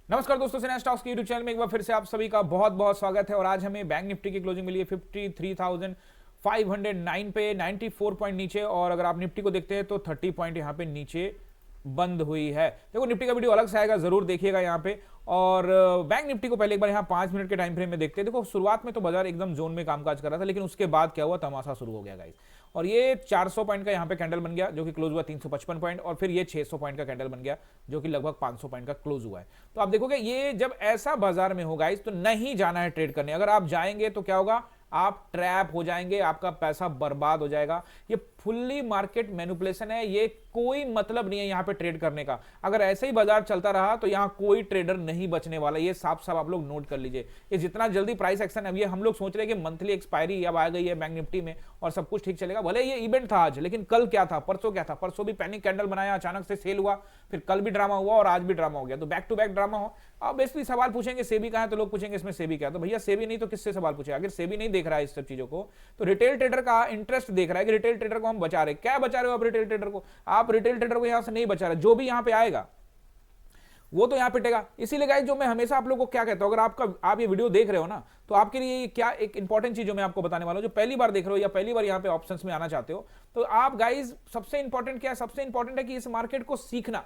नमस्कार दोस्तों, सिन्हा स्टॉक्स की यूट्यूब चैनल में एक बार फिर से आप सभी का बहुत बहुत स्वागत है। और आज हमें बैंक निफ्टी की क्लोजिंग मिली है 53,509 पे, 94 पॉइंट नीचे। और अगर आप निफ्टी को देखते हैं तो 30 पॉइंट यहाँ पे नीचे बंद हुई है। देखो निफ्टी का वीडियो अलग से आएगा, जरूर देखिएगा यहाँ पे। और बैंक निफ्टी को पहले एक बार यहाँ 5 मिनट के टाइम फ्रेम में देखते हैं। देखो शुरुआत में तो बाजार एकदम जोन में कामकाज कर रहा था, लेकिन उसके बाद क्या हुआ, तमाशा शुरू हो गया गाइस। और ये 400 पॉइंट का यहाँ पे कैंडल बन गया जो कि क्लोज हुआ 355 पॉइंट, और फिर ये 600 पॉइंट का कैंडल बन गया जो कि लगभग 500 पॉइंट का क्लोज हुआ है। तो आप देखोगे ये जब ऐसा बाजार में होगा गाइस तो नहीं जाना है ट्रेड करने। अगर आप जाएंगे तो क्या होगा, आप ट्रैप हो जाएंगे, आपका पैसा बर्बाद हो जाएगा। ये फुल्ली मार्केट मैनिपुलेशन है, ये कोई मतलब नहीं है यहां पे ट्रेड करने का। अगर ऐसे ही बाजार चलता रहा तो यहां कोई ट्रेडर नहीं बचने वाला, ये साफ साफ आप लोग नोट कर लीजिए। ये जितना जल्दी प्राइस एक्शन, अब ये हम लोग सोच रहे हैं कि मंथली एक्सपायरी अब आ गई है बैंक निफ्टी में और सब कुछ ठीक चलेगा। भले ये इवेंट था आज, लेकिन कल क्या था, परसों क्या था, परसों भी पैनिक कैंडल बनाया, अचानक से सेल हुआ, फिर कल भी ड्रामा हुआ और आज भी ड्रामा हो गया। तो बैक टू बैक ड्रामा हो। अब बेसिकली सवाल पूछेंगे सेबी कहां है, तो लोग पूछेंगे इसमें सेबी क्या है। तो भैया सेबी नहीं तो किससे सवाल पूछे। अगर सेबी नहीं देख रहा है इस सब चीजों को, तो रिटेल ट्रेडर का इंटरेस्ट देख रहा है कि रिटेल ट्रेडर को हम बचा रहे। क्या बचा रहे हो आप रिटेल ट्रेडर को? आप रिटेल ट्रेडर को यहां से नहीं बचा रहे। जो भी यहां पे आएगा वो तो यहां पिटेगा। इसीलिए गाइस जो मैं हमेशा आप लोगों को क्या कहता हूं, अगर आप ये वीडियो देख रहे हो ना, तो आपके लिए क्या एक इंपॉर्टेंट चीज जो मैं आपको बताने वाला हूं, जो पहली बार देख रहे हो या पहली बार यहां पे ऑप्शंस में आना चाहते हो, तो आप गाइस सबसे इंपॉर्टेंट क्या है, सबसे इंपॉर्टेंट है कि इस मार्केट को सीखना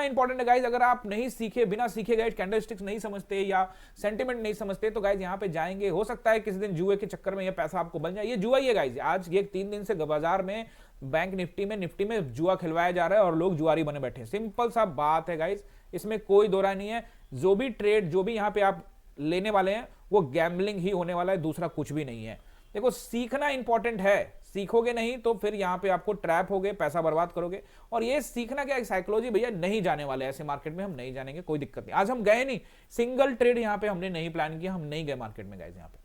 इंपॉर्टेंट है गाइस। अगर आप नहीं सीखे, बिना सीखे गए कैंडलस्टिक्स नहीं समझते या सेंटिमेंट नहीं समझते, तो गाइस यहां पे जाएंगे, हो सकता है किसी दिन जुए के चक्कर में ये पैसा आपको बन जाए। ये जुआ ही है गाइस। आज ये 3 दिन से बाजार में बैंक निफ्टी में जुआ खिलवाया जा रहा है और लोग जुआरी बने बैठे हैं। सिंपल सा बात है गाइस, इसमें कोई दो राय नहीं है। जो भी ट्रेड, जो भी यहां पे आप लेने वाले हैं, वो गैम्बलिंग ही होने वाला है, दूसरा कुछ भी नहीं है। देखो सीखना इंपॉर्टेंट है, सीखोगे नहीं तो फिर यहां पे आपको ट्रैप होगे, पैसा बर्बाद करोगे। और ये सीखना क्या है, साइकोलॉजी भैया नहीं जाने वाले ऐसे मार्केट में, हम नहीं जानेंगे, कोई दिक्कत नहीं। आज हम गए नहीं, सिंगल ट्रेड यहां पे हमने नहीं प्लान किया, हम नहीं गए मार्केट में गाइस। यहां पे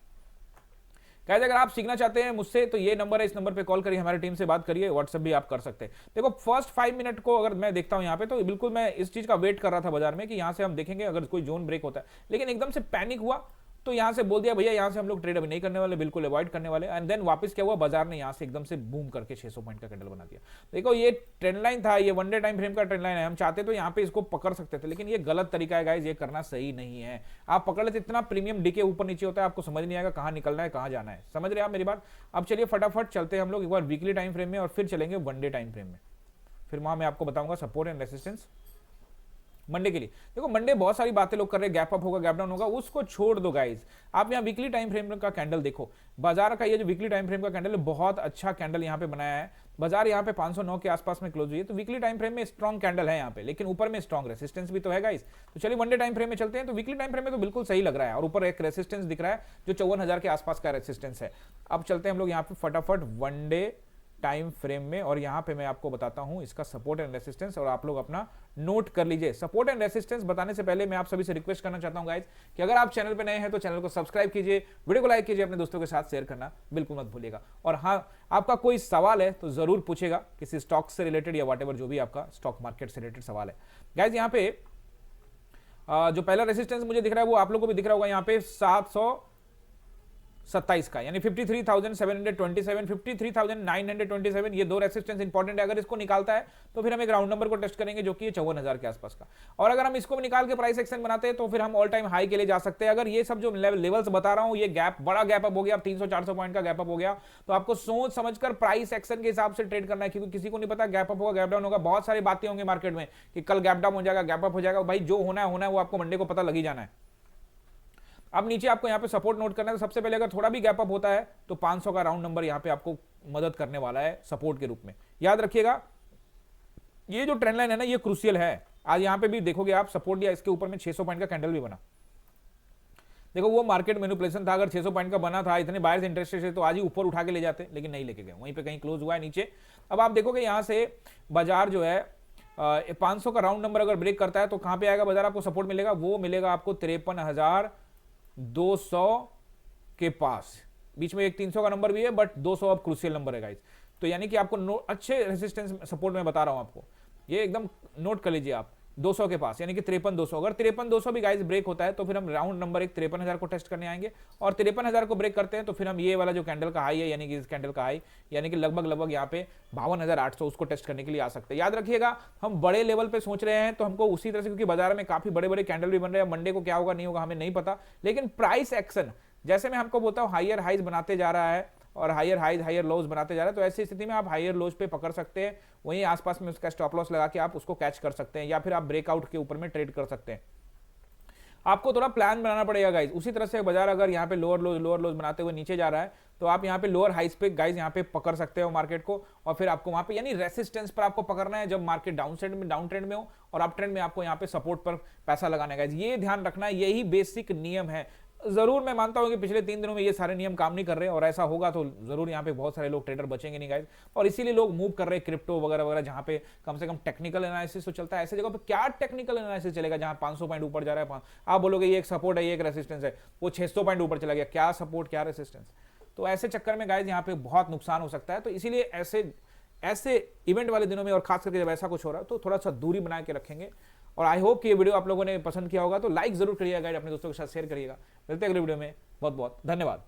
गाइस अगर आप सीखना चाहते हैं मुझसे तो ये नंबर है, इस नंबर पे कॉल करिए, हमारी टीम से बात करिए, व्हाट्सएप भी आप कर सकते हैं। देखो फर्स्ट 5 मिनट को अगर मैं देखता हूं यहां पे, तो बिल्कुल मैं इस चीज का वेट कर रहा था बाजार में कि यहां से हम देखेंगे अगर कोई जोन ब्रेक होता है, लेकिन एकदम से पैनिक हुआ तो यहां से बोल दिया भैया यहां से हम लोग ट्रेड अभी नहीं करने वाले, बिल्कुल अवॉइड करने वाले। एंड देन वापस क्या हुआ, बाजार ने यहां से एकदम से बूम करके 600 पॉइंट का कैंडल बना दिया। देखो ये ट्रेंड लाइन था, ये वन डे टाइम फ्रेम का ट्रेंड लाइन है। हम चाहते तो यहां पे इसको पकड़ सकते थे, लेकिन ये गलत तरीका है गाइस, ये करना सही नहीं है। आप पकड़ लेते, इतना प्रीमियम डीके ऊपर नीचे होता है, आपको समझ नहीं आएगा कहां निकलना है, कहां जाना है। समझ रहे हैं आप मेरी बात? अब चलिए फटाफट चलते हैं हम लोग एक बार वीकली टाइम फ्रेम में और फिर चलेंगे वन डे टाइम फ्रेम में। फिर वहां मैं आपको बताऊंगा सपोर्ट एंड रेसिस्टेंस मंडे के लिए। देखो मंडे बहुत सारी बातें लोग कर रहे हैं, गैप अप होगा, गैप डाउन होगा, उसको छोड़ दो गाइस। आप यहाँ वीकली टाइम फ्रेम का कैंडल देखो। बाजार का ये जो वीकली टाइम फ्रेम का कैंडल है, बहुत अच्छा कैंडल यहाँ पे बनाया है। बाजार यहाँ पे 509 के आसपास में क्लोज हुई है, तो वीकली टाइम फ्रेम में स्ट्रॉन्ग कैंडल है यहाँ पे, लेकिन ऊपर में स्ट्रॉन्ग रेसिस्टेंस भी तो है गाइस। तो चलिए वनडे टाइम फ्रेम में चलते हैं। तो वीकली टाइम फ्रेम में तो बिल्कुल सही लग रहा है, और ऊपर एक रेसिस्टेंस दिख रहा है जो 54,000 के आसपास का रेसिस्टेंस है। अब चलते हैं हम लोग यहाँ पे फटाफट वनडे टाइम फ्रेम में, और यहां पे मैं आपको बताता हूं इसका सपोर्ट एंड रेसिस्टेंस, और आप लोग अपना नोट कर लीजिए। सपोर्ट एंड रेसिस्टेंस बताने से पहले मैं आप सभी से रिक्वेस्ट करना चाहता हूं गाइस कि अगर आप चैनल पे नए हैं तो चैनल को सब्सक्राइब कीजिए, वीडियो को लाइक कीजिए, अपने दोस्तों के साथ शेयर करना बिल्कुल मत भूलिएगा। और हाँ, आपका कोई सवाल है तो जरूर पूछेगा, किसी स्टॉक से रिलेटेड या व्हाटएवर जो भी आपका स्टॉक मार्केट से रिलेटेड सवाल है गाइस। यहाँ पे जो पहला रेसिस्टेंस मुझे दिख रहा है वो आप लोगों को भी दिख रहा होगा, यहाँ पे 727 का, यानी 53,727, 53,927, ये दो रेसिस्टेंस इंपॉर्टेंट है। अगर इसको निकालता है तो फिर हम एक राउंड नंबर को टेस्ट करेंगे जो कि 54,000 के आसपास का, और अगर हम इसको भी निकाल के प्राइस एक्शन बनाते हैं तो फिर हम ऑल टाइम हाई के लिए जा सकते हैं। अगर ये सब जो लेवल्स बता रहा हूं, ये गैप बड़ा गैप अप हो गया, 300-400 पॉइंट का गैप अप हो गया, तो आपको सोच समझकर प्राइस एक्शन के हिसाब से ट्रेड करना है, क्योंकि किसी को नहीं पता गैप अप होगा, गैप डाउन होगा, बहुत सारी बातें होंगी मार्केट में कि कल गैप डाउन हो जाएगा, गैप अप हो जाएगा। भाई जो होना है वो आपको मंडे को पता लगी जाना है। अब नीचे आपको यहाँ पे सपोर्ट नोट करना है। तो सबसे पहले अगर थोड़ा भी गैप अप होता है तो 500 का राउंड नंबर यहाँ पे आपको मदद करने वाला है सपोर्ट के रूप में। याद रखिएगा ये जो ट्रेंड लाइन है ना, ये क्रूशियल है। आज यहाँ पे भी देखोगे आप सपोर्ट दिया, इसके ऊपर में 600 पॉइंट का कैंडल भी बना। देखो वो मार्केट मैनिपुलेशन था, अगर 600 पॉइंट का बना था, इतने बायर्स इंटरेस्टेड थे तो आज ही ऊपर उठा के ले जाते, लेकिन नहीं लेके गए, वहीं पे कहीं क्लोज हुआ है नीचे। अब आप देखोगे यहाँ से बाजार जो है 500 का राउंड नंबर अगर ब्रेक करता है तो कहां पे आएगा बाजार, आपको सपोर्ट मिलेगा, वो मिलेगा आपको 53,200 के पास। बीच में एक 300 का नंबर भी है, बट 200 अब क्रूशियल नंबर है गाइस। तो यानी कि आपको अच्छे रेसिस्टेंस सपोर्ट में बता रहा हूं आपको, ये एकदम नोट कर लीजिए आप। 200 के पास, यानी कि 53,200। अगर 53,200 भी गाइस ब्रेक होता है तो फिर हम राउंड नंबर एक 53,000 को टेस्ट करने आएंगे, और 53,000 को ब्रेक करते हैं तो फिर हम ये वाला जो कैंडल का हाई है, यानी कि इस कैंडल का हाई, यानी कि लगभग यहाँ पे 52,800 उसको टेस्ट करने के लिए आ सकते हैं। याद रखिएगा, हम बड़े लेवल पे सोच रहे हैं तो हमको उसी तरह से, क्योंकि बाजार में काफी बड़े बड़े कैंडल भी बन रहे हैं, मंडे को क्या होगा नहीं होगा हमें नहीं पता, लेकिन प्राइस एक्शन जैसे मैं आपको बोलता हूँ हाइयर हाइज बनाते जा रहा है और हाइयर हाइज हाइयर लोज बनाते जा रहे हैं, तो ऐसी स्थिति में आप हाइयर लोज पे पकड़ सकते हैं, वहीं आसपास में उसका स्टॉप लॉस लगा के आप उसको कैच कर सकते हैं, या फिर आप ब्रेकआउट के ऊपर में ट्रेड कर सकते हैं। आपको थोड़ा प्लान बनाना पड़ेगा गाइज। उसी तरह से बाजार अगर यहाँ पे लोअर लोज बनाते हुए नीचे जा रहा है तो आप यहाँ पे लोअर हाइज पे गाइज यहाँ पे पकड़ सकते हो मार्केट को, और फिर आपको वहां पे यानी रेसिस्टेंस पर आपको पकड़ना है जब मार्केट डाउन ट्रेंड में हो, और अप ट्रेंड में आपको यहाँ पे सपोर्ट पर पैसा लगाना है गाइज। ये ध्यान रखना है, यही बेसिक नियम है। जरूर मैं मानता हूं कि पिछले 3 दिनों में ये सारे नियम काम नहीं कर रहे, और ऐसा होगा तो जरूर यहाँ पे बहुत सारे लोग ट्रेडर बचेंगे नहीं गाइस, और इसीलिए लोग मूव कर रहे हैं क्रिप्टो वगैरह वगैरह, जहां पे कम से कम टेक्निकल एनालिसिस तो चलता है। ऐसे जगह पे क्या टेक्निकल एनालिसिस चलेगा जहां 500 पॉइंट ऊपर जा रहा है, आप बोलोगे ये एक सपोर्ट है ये एक रेसिस्टेंस है, वो 600 पॉइंट ऊपर चला गया, क्या सपोर्ट क्या रेसिस्टेंस। तो ऐसे चक्कर में गाइस यहाँ पे बहुत नुकसान हो सकता है। तो इसीलिए ऐसे इवेंट वाले दिनों में, और खास करके जब ऐसा कुछ हो रहा है, तो थोड़ा सा दूरी बना के रखेंगे। और आई होप कि ये वीडियो आप लोगों ने पसंद किया होगा, तो लाइक जरूर करिएगा गाइड, अपने दोस्तों के साथ शेयर करिएगा। मिलते हैं अगले वीडियो में, बहुत बहुत धन्यवाद।